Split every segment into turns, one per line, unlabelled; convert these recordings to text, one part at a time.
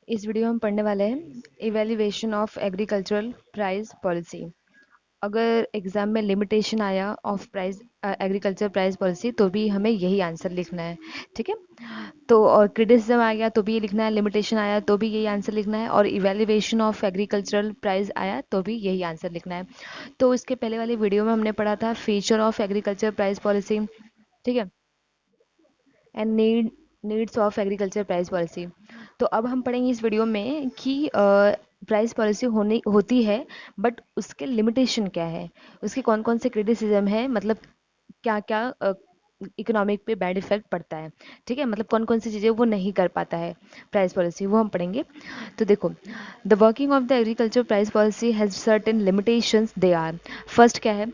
इस वीडियो में हम पढ़ने वाले हैं evaluation of agricultural price policy. अगर एग्जाम में लिमिटेशन आया of price agriculture price policy तो भी हमें यही आंसर लिखना है। ठीक है। तो और क्रिटिसिज्म आ गया तो भी ये लिखना है, लिमिटेशन आया तो भी यही आंसर लिखना है, और इवैल्यूएशन ऑफ एग्रीकल्चरल प्राइस आया तो भी यही आंसर लिखना है। तो इसके पहले वाली वीडियो में हमने पढ़ा था feature of agriculture price policy. ठीक है। And needs of agriculture price policy. तो अब हम पढ़ेंगे इस वीडियो में कि प्राइस पॉलिसी होनी होती है, बट उसके लिमिटेशन क्या है, उसके कौन कौन से क्रिटिसिज्म है, मतलब क्या क्या इकोनॉमिक पे बैड इफेक्ट पड़ता है। ठीक है, मतलब कौन कौन सी चीज़ें वो नहीं कर पाता है प्राइस पॉलिसी, वो हम पढ़ेंगे। तो देखो, the working of the agriculture price policy has certain limitations they are. First क्या है,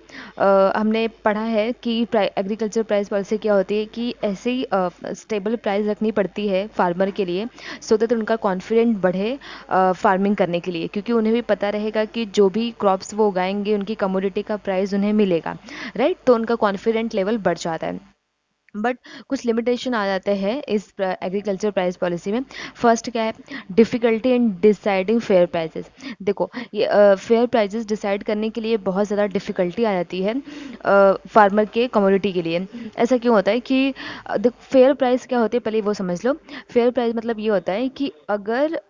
हमने पढ़ा है कि एग्रीकल्चर प्राइस पॉलिसी क्या होती है कि ऐसे ही स्टेबल प्राइस रखनी पड़ती है फार्मर के लिए, सो दैट उनका कॉन्फिडेंट बढ़े फार्मिंग करने के लिए, क्योंकि उन्हें भी पता रहेगा कि जो भी क्रॉप्स वो उगाएंगे उनकी कमोडिटी का प्राइस उन्हें मिलेगा। राइट, तो उनका कॉन्फिडेंट लेवल बढ़ जाता है। बट कुछ लिमिटेशन आ जाते हैं इस एग्रीकल्चर प्राइस पॉलिसी में। फर्स्ट क्या है, difficulty in deciding fair prices. देखो, ये फेयर प्राइजेस डिसाइड करने के लिए बहुत ज़्यादा डिफ़िकल्टी आ जाती है फार्मर के कम्युनिटी के लिए। ऐसा क्यों होता है कि फेयर प्राइस क्या होती है पहले वो समझ लो। फेयर प्राइस मतलब ये होता है कि अगर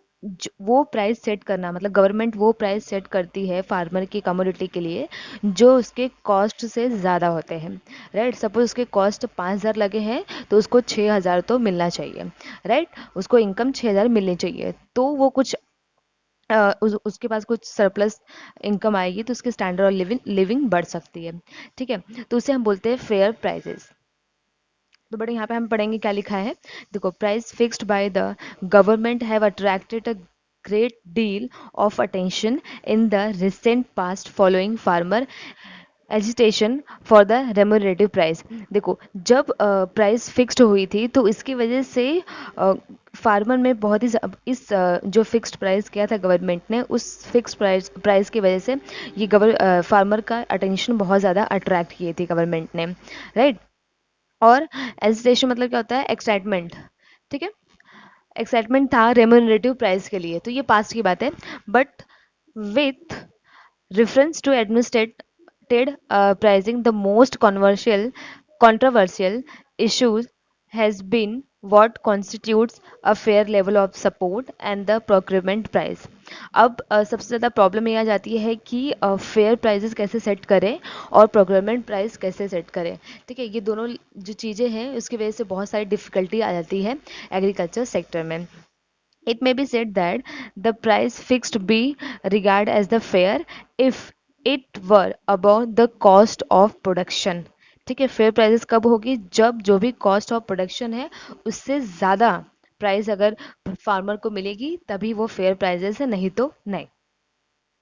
वो प्राइस सेट करना, मतलब गवर्नमेंट वो प्राइस सेट करती है फार्मर की कमोडिटी के लिए जो उसके कॉस्ट से ज़्यादा होते हैं। राइट, सपोज उसके कॉस्ट 5,000 लगे हैं तो उसको 6,000 तो मिलना चाहिए। राइट, उसको इनकम 6,000 मिलनी चाहिए, तो वो कुछ उसके पास कुछ सरप्लस इनकम आएगी तो उसकी स्टैंडर्ड ऑफ लिविंग लिविंग बढ़ सकती है। ठीक है, तो उसे हम बोलते हैं फेयर प्राइजेस। तो बड़े यहाँ पे हम पढ़ेंगे क्या लिखा है। देखो, price fixed by the government have attracted a great deal of attention in the recent past following farmer agitation for the remunerative price. देखो, जब प्राइस फिक्स्ड हुई थी तो इसकी वजह से फार्मर में बहुत ही इस जो फिक्स्ड प्राइस किया था गवर्नमेंट ने, उस फिक्स्ड प्राइस की वजह से ये फार्मर का अटेंशन बहुत ज़्यादा अट्रैक्ट किए थी गवर्नमेंट ने। राइट, और एजिटेशन मतलब क्या होता है, एक्साइटमेंट। ठीक है, एक्साइटमेंट था रेम्यूनरेटिव प्राइस के लिए, तो ये पास्ट की बात है। But with reference to administrated pricing, the most controversial issues has been what constitutes a fair level of support and the procurement price. अब सबसे ज़्यादा प्रॉब्लम ये आ जाती है कि फेयर प्राइजेस कैसे सेट करें और प्रोक्योरमेंट प्राइस कैसे सेट करें। ठीक है, ये दोनों जो चीज़ें हैं उसकी वजह से बहुत सारी डिफ़िकल्टी आ जाती है एग्रीकल्चर सेक्टर में। It may be said that the price fixed be regarded as the fair if it were above the cost of production. ठीक है, फेयर प्राइसेस कब होगी, जब जो भी कॉस्ट ऑफ प्रोडक्शन है उससे ज़्यादा प्राइस अगर फार्मर को मिलेगी तभी वो फेयर प्राइसेस है, नहीं तो नहीं।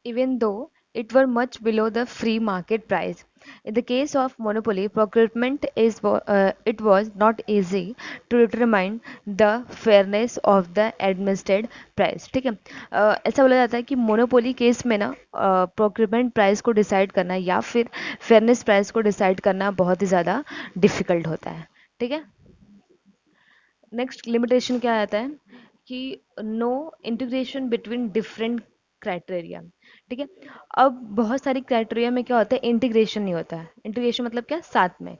Even though it were much below the free market price. In the case of monopoly procurement, it was not easy to determine the fairness of the administered price. ठीक है, ऐसा बोला जाता है कि मोनोपोली केस में ना प्रोक्योरमेंट प्राइस को डिसाइड करना या फिर फेयरनेस प्राइस को डिसाइड करना बहुत ही ज़्यादा डिफिकल्ट होता है। ठीक है, नेक्स्ट लिमिटेशन क्या आता है कि no integration between different criteria. ठीक है, अब बहुत सारी क्राइटेरिया में क्या होता है, इंटीग्रेशन नहीं होता है। इंटीग्रेशन मतलब क्या, साथ में।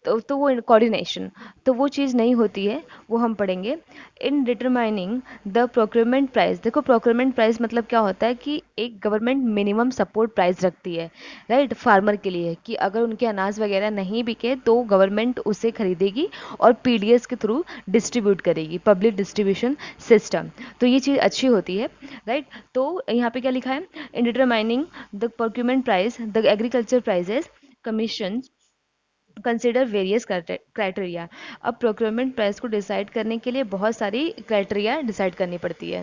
तो वो कोऑर्डिनेशन, तो वो चीज़ नहीं होती है, वो हम पढ़ेंगे। इन डिटरमाइनिंग द प्रोक्योरमेंट प्राइस। देखो, प्रोक्योरमेंट प्राइस मतलब क्या होता है कि एक गवर्नमेंट मिनिमम सपोर्ट प्राइस रखती है, राइट, फार्मर के लिए, कि अगर उनके अनाज वगैरह नहीं बिके तो गवर्नमेंट उसे खरीदेगी और पीडीएस के थ्रू डिस्ट्रीब्यूट करेगी, पब्लिक डिस्ट्रीब्यूशन सिस्टम। तो ये चीज़ अच्छी होती है। राइट, तो यहाँ पे क्या लिखा है, in determining the procurement price the agriculture prices commission consider various criteria. अब प्रोक्योरमेंट प्राइस को डिसाइड करने के लिए बहुत सारी क्राइटेरिया डिसाइड करनी पड़ती है।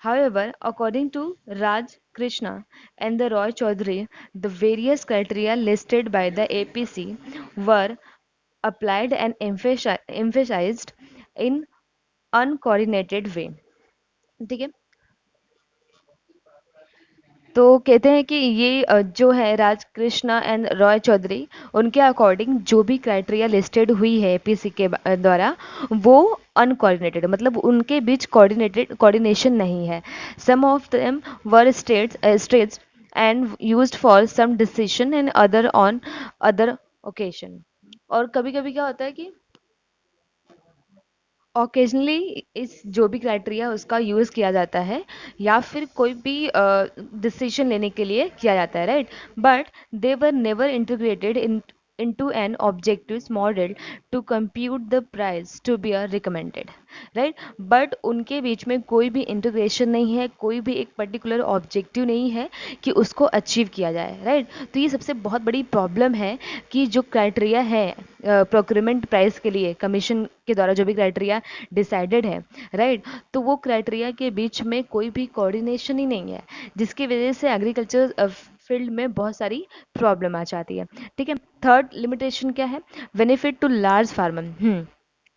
However, according to Raj Krishna and the Roy Chaudhary, the various criteria listed by the APC were applied and emphasized in uncoordinated way. ठीक है, तो कहते हैं कि ये जो है राजकृष्णा एंड रॉय चौधरी, उनके अकॉर्डिंग जो भी क्राइटेरिया लिस्टेड हुई है एपीसी के द्वारा, वो अनकोऑर्डिनेटेड, मतलब उनके बीच कोऑर्डिनेशन नहीं है। Some of them were states and used for some decision and other on other occasion. और कभी कभी क्या होता है कि ओकेजनली इस जो भी क्राइटेरिया उसका यूज़ किया जाता है, या फिर कोई भी डिसीजन लेने के लिए किया जाता है, right. But they were never integrated in into an objectives model to compute the price to be a recommended, right. But उनके बीच में कोई भी इंटीग्रेशन नहीं है, कोई भी एक पर्टिकुलर ऑब्जेक्टिव नहीं है कि उसको अचीव किया जाए, राइट। तो ये सबसे बहुत बड़ी प्रॉब्लम है कि जो क्राइटेरिया है प्रोक्यूरमेंट प्राइस के लिए कमीशन के द्वारा जो भी क्राइटेरिया डिसाइडेड है, राइट, तो वो क्राइटेरिया के बीच में कोई भी कोऑर्डिनेशन ही नहीं है, जिसकी वजह से एग्रीकल्चर फील्ड में बहुत सारी प्रॉब्लम आ जाती है। ठीक है। थर्ड लिमिटेशन क्या है? Benefit to large farmer.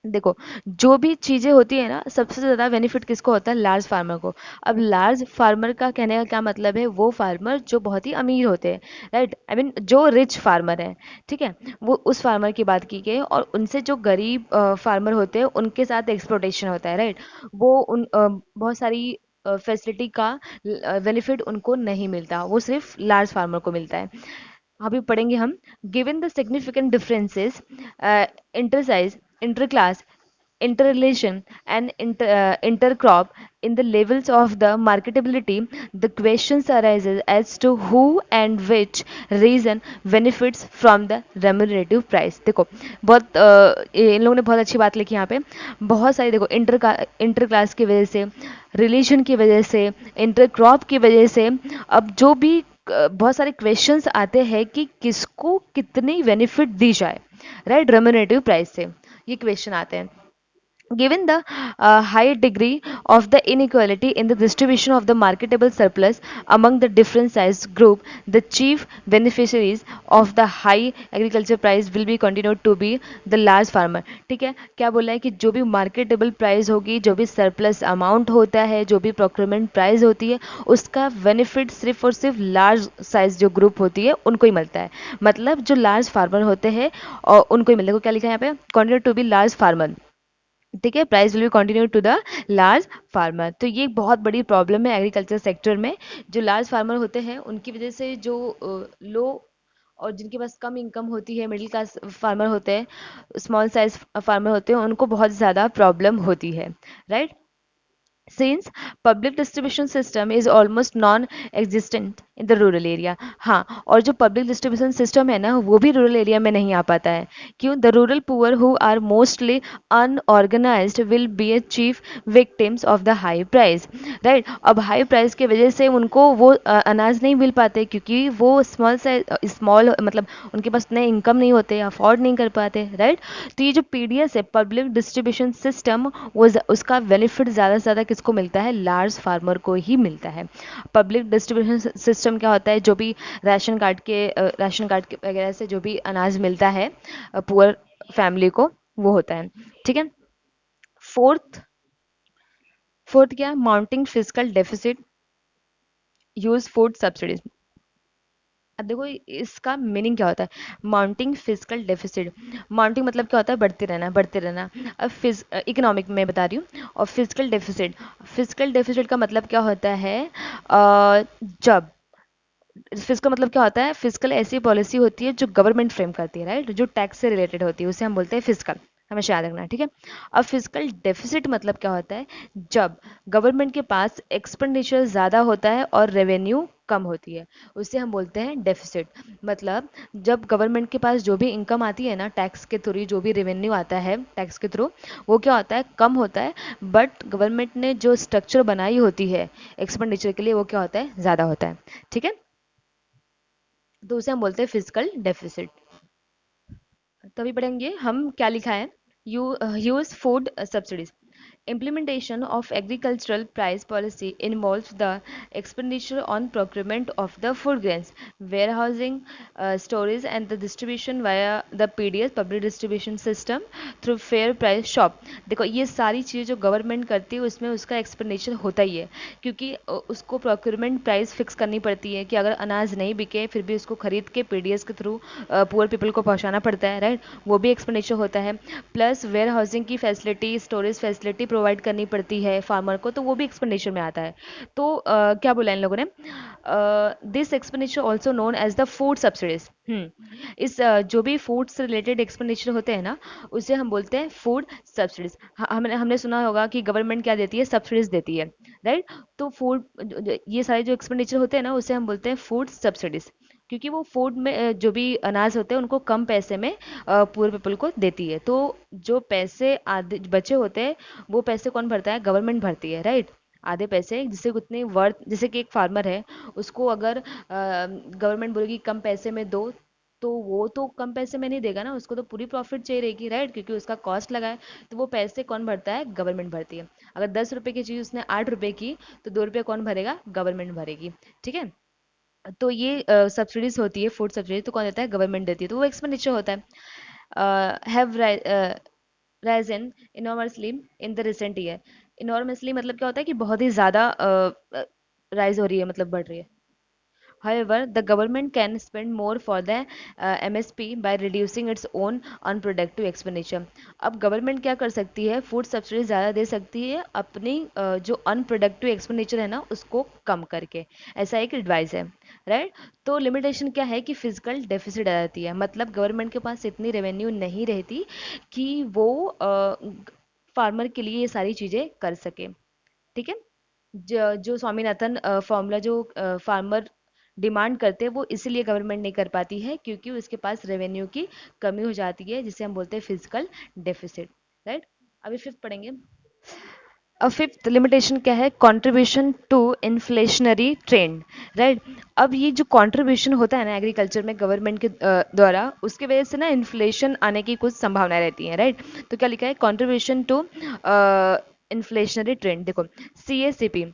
देखो, जो भी चीजें होती है ना, सबसे ज्यादा बेनिफिट किसको होता है? लार्ज फार्मर को। अब लार्ज फार्मर का कहने का क्या मतलब है? वो फार्मर जो बहुत ही अमीर होते हैं, राइट, आई मीन जो रिच फार्मर है, ठीक है, वो उस फार्मर की बात की गई। और उनसे जो गरीब फार्मर होते हैं उनके साथ एक्सप्लोटेशन होता है, राइट। वो बहुत सारी फैसिलिटी का बेनिफिट उनको नहीं मिलता, वो सिर्फ लार्ज फार्मर को मिलता है। अभी पढ़ेंगे हम। Given the significant differences inter size, inter class, interrelation and intercrop in the levels of the marketability, the questions arises as to who and which reason benefits from the remunerative price। देखो, बहुत इन लोगों ने बहुत अच्छी बात लिखी यहाँ पे। बहुत सारी देखो, इंटर क्लास की वजह से, रिलीजन की वजह से, इंटरक्रॉप की वजह से, अब जो भी बहुत सारे क्वेश्चंस आते हैं कि किसको कितनी बेनिफिट दी जाए, राइट, रेम्युनरेटिव प्राइस से, ये क्वेश्चन आते हैं। Given the high degree of the inequality in the distribution of the marketable surplus among the different size group, the chief beneficiaries of the high agriculture price will be continued to be the large farmer। ठीक है, क्या बोला है कि जो भी marketable price होगी, जो भी सरप्लस अमाउंट होता है, जो भी प्रोक्योरमेंट प्राइस होती है, उसका बेनिफिट सिर्फ और सिर्फ लार्ज साइज जो ग्रुप होती है उनको ही मिलता है। मतलब जो लार्ज फार्मर होते हैं और उनको ही मिलता है। क्या लिखा है यहाँ पे? Continue to be large farmer. ठीक है, price will be continue to the large farmer. तो ये बहुत बड़ी प्रॉब्लम है एग्रीकल्चर सेक्टर में। जो लार्ज फार्मर होते हैं उनकी वजह से जो लो और जिनके पास कम इनकम होती है, मिडिल क्लास फार्मर होते हैं, स्मॉल साइज फार्मर होते हैं, उनको बहुत ज़्यादा प्रॉब्लम होती है, right. Since public distribution system is almost non existent in the rural area. हाँ, और जो पब्लिक डिस्ट्रीब्यूशन सिस्टम है ना, वो भी रूरल एरिया में नहीं आ पाता है। क्यों? The rural poor who are mostly unorganized will be a chief victims of the high price, right. अब हाई प्राइस की वजह से उनको वो अनाज नहीं मिल पाते, क्योंकि वो स्मॉल मतलब उनके पास इतने इनकम नहीं होते, अफोर्ड नहीं कर पाते, राइट। तो ये जो पीडीएस है, पब्लिक डिस्ट्रीब्यूशन सिस्टम, वो उसका बेनिफिट ज़्यादा से ज़्यादा किसको मिलता है? लार्ज फार्मर को ही मिलता है। पब्लिक डिस्ट्रीब्यूशन सिस्टम क्या होता है? जो भी राशन कार्ड के वगैरह से जो भी अनाज मिलता है पुअर फैमिली को, वो होता है। ठीक है। फोर्थ फोर्थ क्या? Mounting physical deficit, use food subsidies. अब देखो, इसका मीनिंग क्या होता है? माउंटिंग फिजिकल डेफिसिट, माउंटिंग मतलब क्या होता है? बढ़ते रहना, बढ़ते रहना। अब इकोनॉमिक में बता रही हूँ। और फिजिकल डेफिसिट का मतलब क्या होता है? जब फिजिकल मतलब क्या होता है? फिजिकल ऐसी पॉलिसी होती है जो गवर्नमेंट फ्रेम करती है, राइट, जो टैक्स से रिलेटेड होती है, उसे हम बोलते हैं फिजिकल। हमेशा याद रखना, ठीक है। अब फिजिकल डेफिसिट मतलब क्या होता है? जब गवर्नमेंट के पास एक्सपेंडिचर ज़्यादा होता है और रेवेन्यू कम होती है, उसे हम बोलते हैं डेफिसिट। मतलब जब गवर्नमेंट के पास जो भी इनकम आती है ना, टैक्स के थ्रू जो भी रेवेन्यू आता है टैक्स के थ्रू, वो क्या होता है? कम होता है। बट गवर्नमेंट ने जो स्ट्रक्चर बनाई होती है एक्सपेंडिचर के लिए, वो क्या होता है? ज़्यादा होता है। ठीक है। तो उसे हम बोलते हैं फिजिकल डेफिसिट। तभी पढ़ेंगे हम क्या लिखा है। Use food subsidies. Implementation of agricultural price policy involves the expenditure on procurement of the food grains, warehousing, storage, and the distribution via the PDS public distribution system through fair price shop. देखो ये सारी चीज़ें जो government करती है उसमें उसका expenditure होता ही है, क्योंकि उसको प्रोक्योरमेंट प्राइस फिक्स करनी पड़ती है कि अगर अनाज नहीं बिके फिर भी उसको खरीद के पीडीएस के थ्रू पुअर पीपल को पहुंचाना पड़ता है, राइट, वो भी एक्सपेंडिचर होता है। प्लस वेयर हाउसिंग की फैसिलिटी, स्टोरेज फैसिलिटी प्रोवाइड करनी पड़ती है फार्मर को, तो वो भी एक्सपेंडिचर में आता है। तो क्या बोला इन लोगों ने, this expenditure also known as the food subsidies. इस जो भी फूड से रिलेटेड एक्सपेंडिचर होते हैं ना, उसे हम बोलते हैं फूड सब्सिडीज। हमने हमने सुना होगा कि गवर्नमेंट क्या देती है, सब्सिडीज देती है, राइट। तो फूड, ये सारे जो एक्सपेंडिचर होते हैं ना उसे हम बोलते हैं फूड सब्सिडीज, क्योंकि वो फूड में जो भी अनाज होते हैं उनको कम पैसे में पुअर पीपल को देती है। तो जो पैसे आधे बचे होते हैं वो पैसे कौन भरता है, गवर्नमेंट भरती है, राइट। आधे पैसे जिससे उतनी वर्थ, जैसे कि एक फार्मर है उसको अगर गवर्नमेंट बोलेगी कम पैसे में दो, तो वो तो कम पैसे में नहीं देगा ना, उसको तो पूरी प्रॉफिट चाहिए रहेगी, राइट, क्योंकि उसका कॉस्ट लगा है। तो वो पैसे कौन भरता है, गवर्नमेंट भरती है। अगर 10 रुपए की चीज़ उसने 8 रुपए की, तो 2 रुपये कौन भरेगा, गवर्नमेंट भरेगी, ठीक है। तो ये सब्सिडीज होती है, फूड सब्सिडी तो कौन देता है, गवर्नमेंट देती है, तो वो एक्सपेंडिचर होता है। Have Ryzen enormously in the recent year. Enormously मतलब क्या होता है कि बहुत ही ज़्यादा राइज हो रही है, मतलब बढ़ रही है। However, the government can spend more for the MSP by reducing its own unproductive expenditure. अब गवर्नमेंट क्या कर सकती है, फूड सब्सिडी ज़्यादा दे सकती है अपनी जो अनप्रोडक्टिव एक्सपेंडिचर है ना उसको कम करके। ऐसा एक एडवाइस है, राइट। तो लिमिटेशन क्या है कि फिजिकल डेफिसिट आ जाती है, मतलब गवर्नमेंट के पास इतनी रेवेन्यू नहीं रहती कि वो फार्मर के लिए ये सारी चीज़ें कर सके, ठीक है। जो स्वामीनाथन फॉर्मूला जो फार्मर डिमांड करते हैं वो इसीलिए गवर्नमेंट नहीं कर पाती है, क्योंकि उसके पास रेवेन्यू की कमी हो जाती है, जिसे हम बोलते हैं फिजिकल डेफिसिट, राइट। अभी फिफ्थ पढ़ेंगे। अब फिफ्थ लिमिटेशन क्या है, contribution to inflationary trend, right. अब ये जो कंट्रीब्यूशन होता है ना एग्रीकल्चर में गवर्नमेंट के द्वारा, उसकी वजह से ना इन्फ्लेशन आने की कुछ संभावना रहती है, राइट। तो क्या लिखा है, कंट्रीब्यूशन टू इन्फ्लेशनरी ट्रेंड। देखो सीएसीपी,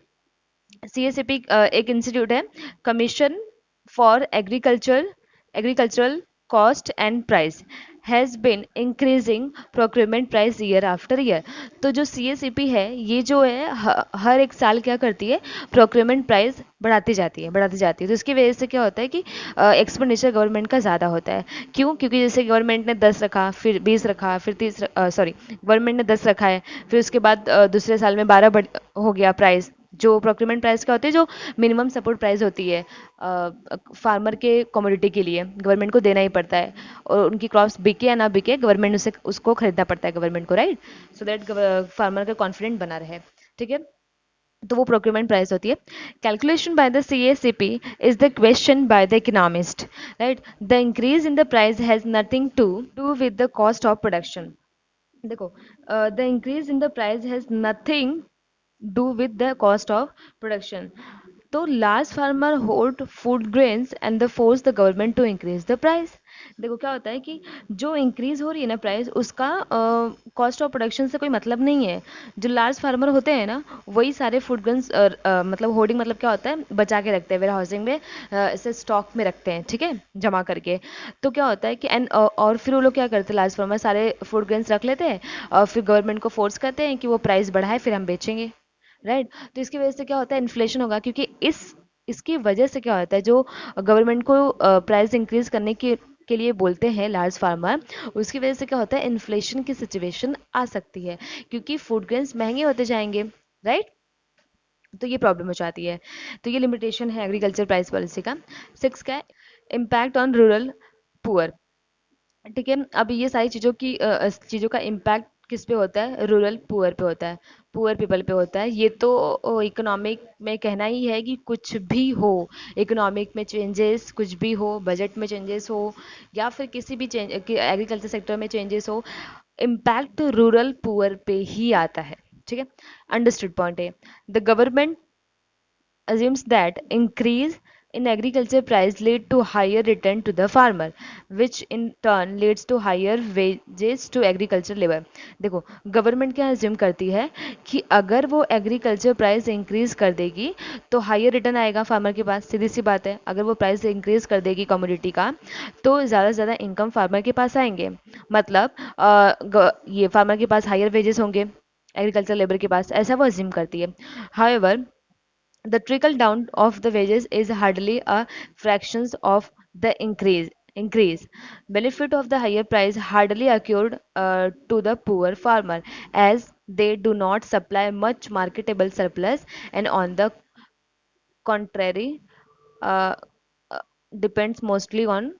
सीएसईपी एक इंस्टीट्यूट है, commission for agricultural cost and price has been increasing procurement price year after year. तो जो सीएसईपी है ये जो है हर एक साल क्या करती है, प्रोक्योरमेंट प्राइस बढ़ाती जाती है, बढ़ाती जाती है। तो इसकी वजह से क्या होता है कि एक्सपेंडिचर गवर्नमेंट का ज़्यादा होता है। क्यों, क्योंकि जैसे गवर्नमेंट ने 10 रखा, फिर 20 रखा, फिर 30, सॉरी, गवर्नमेंट ने 10 रखा है, फिर उसके बाद दूसरे साल में 12 हो गया प्राइस। जो प्रोक्योरमेंट प्राइस क्या होती है, जो मिनिमम सपोर्ट प्राइस होती है फार्मर के कमोडिटी के लिए, गवर्नमेंट को देना ही पड़ता है। और उनकी क्रॉप्स बिके या ना बिके, गवर्नमेंट उसे उसको खरीदना पड़ता है गवर्नमेंट को, राइट, सो दैट फार्मर का कॉन्फिडेंट बना रहे, ठीक है। तो वो प्रोक्योरमेंट प्राइस होती है। Calculation by the CACP is the question by the economist, right. The increase in the price has nothing to do with the cost of production. देखो the increase in the price has nothing do with the cost of production. तो large farmer hold food grains and the force the government to increase the price. देखो क्या होता है कि जो increase हो रही है ना प्राइस, उसका कॉस्ट ऑफ प्रोडक्शन से कोई मतलब नहीं है। जो लार्ज फार्मर होते हैं ना वही सारे फूड ग्रेन्स मतलब होर्डिंग मतलब क्या होता है, बचा के रखते हैं वेयर हाउसिंग में, इसे स्टॉक में रखते हैं, ठीक है, जमा करके। तो क्या होता है कि एंड और फिर वो लोग क्या करते हैं, लार्ज फार्मर सारे फूड ग्रेन्स रख लेते हैं और फिर गवर्नमेंट को फोर्स करते हैं कि वो प्राइस बढ़ाए फिर हम बेचेंगे, राइट। तो इसकी वजह से क्या होता है, इन्फ्लेशन होगा, क्योंकि इसकी वजह से क्या होता है, जो गवर्नमेंट को प्राइस इंक्रीज करने के लिए बोलते हैं लार्ज फार्मर, उसकी वजह से क्या होता है, इन्फ्लेशन की सिचुएशन आ सकती है, क्योंकि फूड ग्रेन्स महंगे होते जाएंगे, राइट। तो ये प्रॉब्लम हो जाती है। तो ये लिमिटेशन है एग्रीकल्चर प्राइस पॉलिसी का। सिक्स का है इम्पैक्ट ऑन रूरल पुअर, ठीक है। अब ये सारी चीज़ों का इम्पैक्ट किस पे होता है, रूरल पुअर पे होता है, पुअर पीपल पे होता है। ये तो इकोनॉमिक में कहना ही है कि कुछ भी हो, इकोनॉमिक में चेंजेस कुछ भी हो, बजट में चेंजेस हो या फिर किसी भी चेंज एग्रीकल्चर सेक्टर में चेंजेस हो, इम्पैक्ट तो रूरल पुअर पे ही आता है, ठीक है। अंडरस्टूड पॉइंट है। The government assumes that increase in agriculture price lead to higher return to the farmer which in turn leads to higher wages to agriculture labor। देखो government क्या assume करती है कि अगर वो एग्रीकल्चर प्राइस इंक्रीज कर देगी तो हायर रिटर्न आएगा फार्मर के पास, सीधी सी बात है। अगर वो प्राइस इंक्रीज कर देगी कमोडिटी का तो ज़्यादा से ज़्यादा इनकम फार्मर के पास आएंगे, मतलब ये फार्मर के पास हायर वेजेस होंगे एग्रीकल्चर लेबर के पास, ऐसा वो अज्यूम करती है। However the trickle down of the wages is hardly a fraction of the increase. Benefit of the higher price hardly occurred to the poor farmer as they do not supply much marketable surplus and on the contrary uh, uh, depends mostly on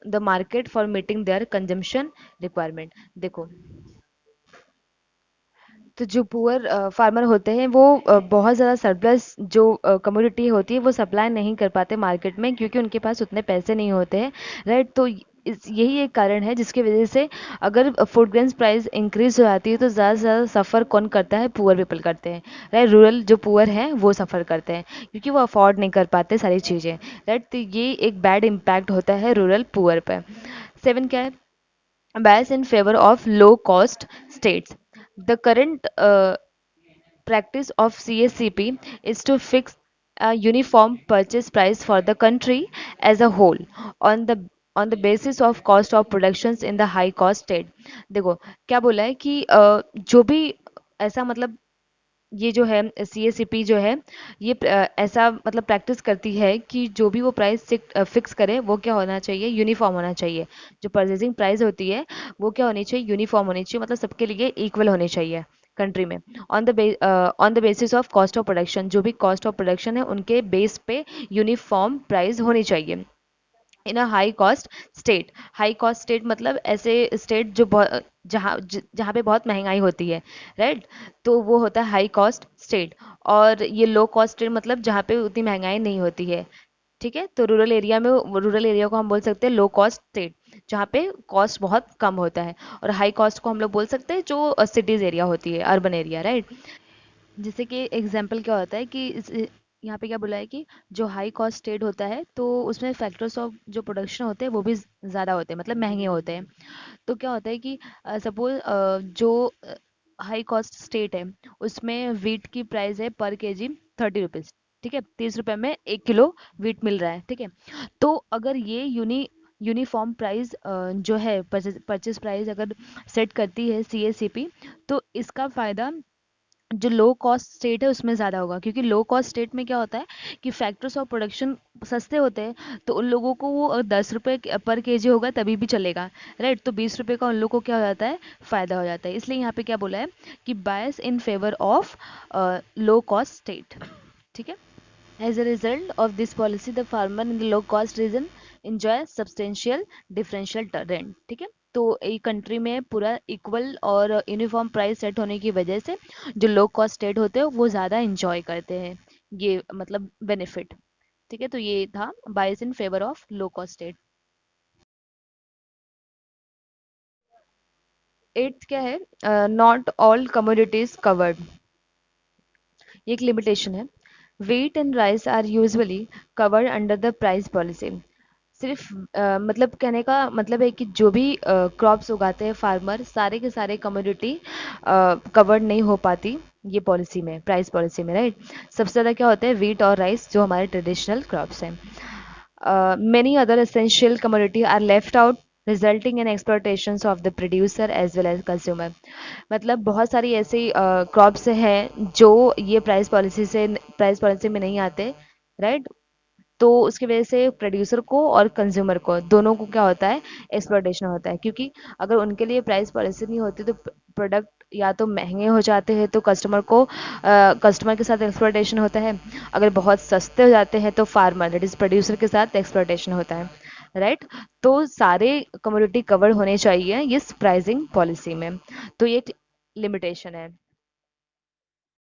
the market for meeting their consumption requirement। देखो तो जो poor farmer होते हैं वो बहुत ज़्यादा surplus जो commodity होती है वो सप्लाई नहीं कर पाते मार्केट में क्योंकि उनके पास उतने पैसे नहीं होते हैं, राइट। तो यही एक कारण है जिसकी वजह से अगर फूड ग्रेन्स प्राइस इंक्रीज हो जाती है तो ज़्यादा से ज़्यादा सफ़र कौन करता है, पुअर पीपल करते हैं, राइट। रूरल जो पुअर हैं वो सफ़र करते हैं क्योंकि वो अफोर्ड नहीं कर पाते सारी चीज़ें, राइट। तो ये एक बैड इम्पैक्ट होता है रूरल पुअर पर। 7 क्या है, bias in favor of low cost states। The current practice of CACP is to fix a uniform purchase price for the country as a whole on the basis of cost of productions in the high cost state। देखो क्या बोला है कि जो भी ऐसा मतलब ये जो है CACP जो है ये ऐसा मतलब प्रैक्टिस करती है कि जो भी वो प्राइस फिक्स करे वो क्या होना चाहिए, यूनिफॉर्म होना चाहिए। जो परचेजिंग प्राइस होती है वो क्या होनी चाहिए, यूनिफॉर्म होनी चाहिए, मतलब सबके लिए इक्वल होनी चाहिए कंट्री में। On the basis of cost of production, जो भी कॉस्ट ऑफ प्रोडक्शन है उनके बेस पे यूनिफॉर्म प्राइस होनी चाहिए in a high cost state. High cost state मतलब ऐसे स्टेट जो जहाँ पे बहुत महंगाई होती है, राइट। तो वो होता है हाई कॉस्ट स्टेट। और ये लो कॉस्ट स्टेट मतलब जहाँ पे उतनी महंगाई नहीं होती है, ठीक है। तो रूरल एरिया को हम बोल सकते हैं लो कॉस्ट स्टेट, जहाँ पे कॉस्ट बहुत कम होता है। और हाई कॉस्ट को हम लोग बोल सकते हैं जो सिटीज़ एरिया होती है, अर्बन एरिया, राइट। जैसे कि एग्जाम्पल क्या होता है कि यहाँ पे क्या बोला है कि जो हाई कॉस्ट स्टेट होता है तो उसमें फैक्टर्स ऑफ जो प्रोडक्शन होते हैं वो भी ज़्यादा होते हैं, मतलब महंगे होते हैं। तो क्या होता है कि सपोज जो हाई कॉस्ट स्टेट है उसमें वीट की प्राइस है पर केजी 30 रुपीज़, ठीक है। 30 रुपए में 1 किलो वीट मिल रहा है, ठीक है। तो अगर ये यूनिफॉर्म प्राइस जो है परचेज प्राइस अगर सेट करती है CACP, तो इसका फ़ायदा जो लो कॉस्ट स्टेट है उसमें ज़्यादा होगा क्योंकि लो कॉस्ट स्टेट में क्या होता है कि फैक्टर्स ऑफ प्रोडक्शन सस्ते होते हैं तो उन लोगों को वो 10 रुपये पर केजी होगा तभी भी चलेगा, राइट। तो 20 रुपये का उन लोगों को क्या हो जाता है, फ़ायदा हो जाता है। इसलिए यहाँ पे क्या बोला है कि bias in favour of low cost state, ठीक है। As a result of this policy, the farmer in the low-cost region enjoy substantial differential rent, ठीक है। तो एक कंट्री में पूरा इक्वल और यूनिफॉर्म प्राइस सेट होने की वजह से जो लो कॉस्ट स्टेट होते हैं वो ज़्यादा इंजॉय करते हैं ये मतलब बेनिफिट, ठीक है। तो ये था bias in favour of low cost state. 8th क्या है, नॉट ऑल कमोडिटीज कवर्ड। ये एक लिमिटेशन है। Wheat and rice are usually covered under the price policy। सिर्फ मतलब कहने का मतलब है कि जो भी क्रॉप्स उगाते हैं फार्मर सारे के सारे कमोडिटी कवर्ड नहीं हो पाती ये पॉलिसी में, प्राइस पॉलिसी में, राइट। सबसे ज़्यादा क्या होता है, वीट और राइस जो हमारे ट्रेडिशनल क्रॉप्स हैं। Many other essential commodity are left out resulting in exploitations of the producer as well as consumer। मतलब बहुत सारी ऐसी क्रॉप्स हैं जो ये प्राइस पॉलिसी में नहीं आते, राइट। तो उसकी वजह से प्रोड्यूसर को और कंज्यूमर को दोनों को क्या होता है, एक्सप्लॉयटेशन होता है क्योंकि अगर उनके लिए प्राइस पॉलिसी नहीं होती तो प्रोडक्ट या तो महंगे हो जाते हैं तो कस्टमर के साथ एक्सप्लॉयटेशन होता है। अगर बहुत सस्ते हो जाते हैं तो फार्मर दैट इज प्रोड्यूसर के साथ एक्सप्लॉयटेशन होता है, राइट। तो सारे कमोडिटी कवर होने चाहिए इस प्राइसिंग पॉलिसी में, तो ये लिमिटेशन है।